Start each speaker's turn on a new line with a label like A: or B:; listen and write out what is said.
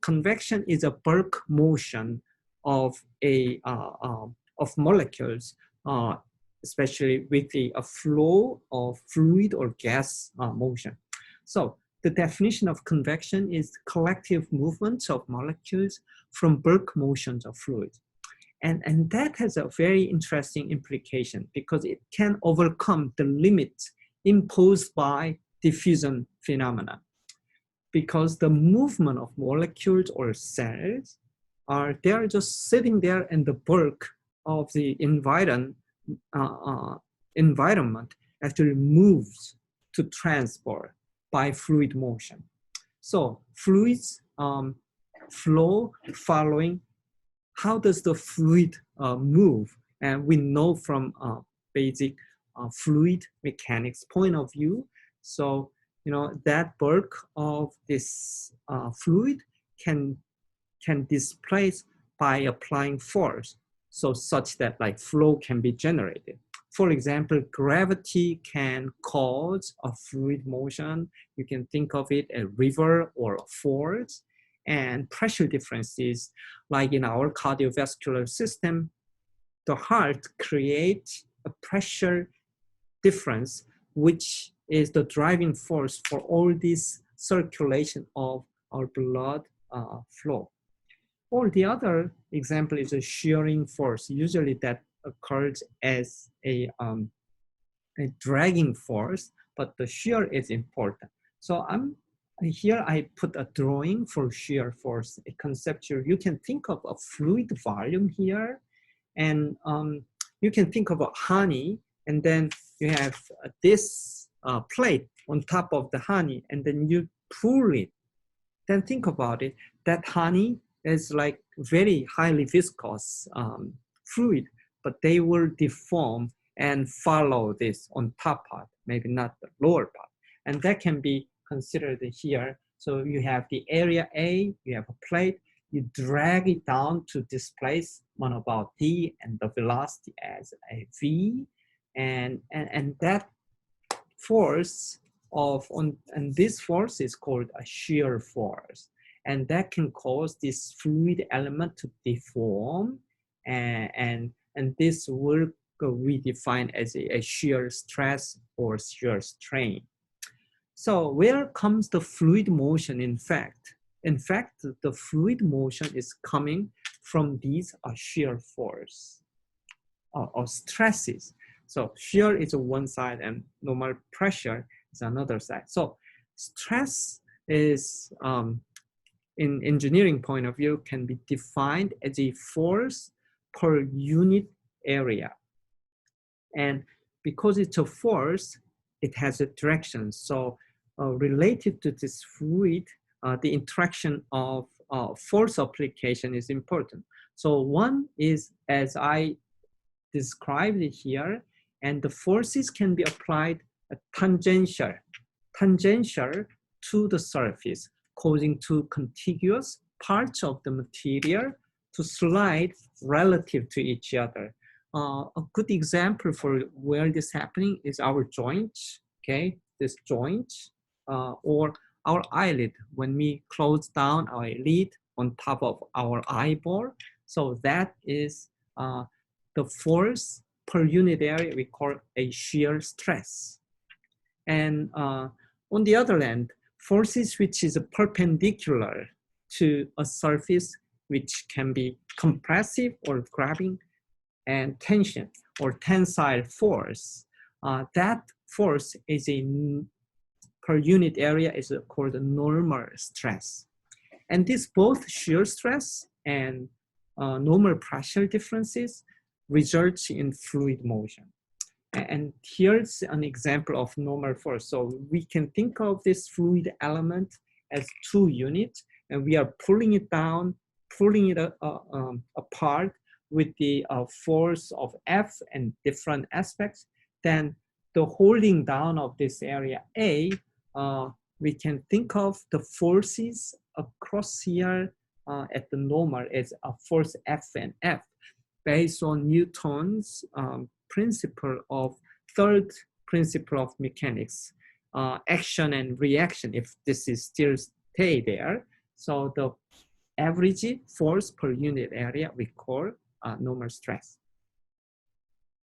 A: convection is a bulk motion of of molecules, especially with a flow of fluid or gas motion. So the definition of convection is collective movements of molecules from bulk motions of fluid. And that has a very interesting implication because it can overcome the limits imposed by diffusion phenomena. Because the movement of molecules or cells they are just sitting there in the bulk of the environment actually moves to transport by fluid motion. So fluids flow following how does the fluid move? And we know from basic fluid mechanics point of view. So, that bulk of this fluid can displace by applying force, so such that like flow can be generated. For example, gravity can cause a fluid motion. You can think of it a river or a force. And pressure differences, like in our cardiovascular system, the heart creates a pressure difference, which is the driving force for all this circulation of our blood flow. Or the other example is a shearing force. Usually that occurs as a dragging force, but the shear is important. So here I put a drawing for shear force, a conceptual. You can think of a fluid volume here, and you can think of a honey, and then you have this plate on top of the honey, and then you pull it. Then think about it, that honey is like very highly viscous fluid, but they will deform and follow this on top part, maybe not the lower part. And that can be considered here. So you have the area A, you have a plate, you drag it down to displace one about D and the velocity as a V. And that force and this force is called a shear force. And that can cause this fluid element to deform, and this will we define as a shear stress or shear strain. So where comes the fluid motion in fact? In fact, the fluid motion is coming from these shear force or stresses. So shear is one side and normal pressure is another side. So stress is, in engineering point of view, can be defined as a force per unit area. And because it's a force, it has a direction. So related to this fluid, the interaction of force application is important. So one is, as I described it here, and the forces can be applied tangential to the surface, causing two contiguous parts of the material to slide relative to each other. A good example for where this is happening is our joint, okay? This joint, or our eyelid, when we close down our lid on top of our eyeball. So that is the force per unit area we call a shear stress. And on the other hand, forces which is perpendicular to a surface, which can be compressive or grabbing, and tension or tensile force. That force is per unit area is called normal stress. And this both shear stress and normal pressure differences results in fluid motion. And here's an example of normal force. So we can think of this fluid element as two units, and we are pulling it down, pulling it apart with the force of F and different aspects. Then the holding down of this area A, we can think of the forces across here at the normal as a force F and F, based on Newton's principle of third principle of mechanics, action and reaction, if this is still stay there. So the average force per unit area we call normal stress.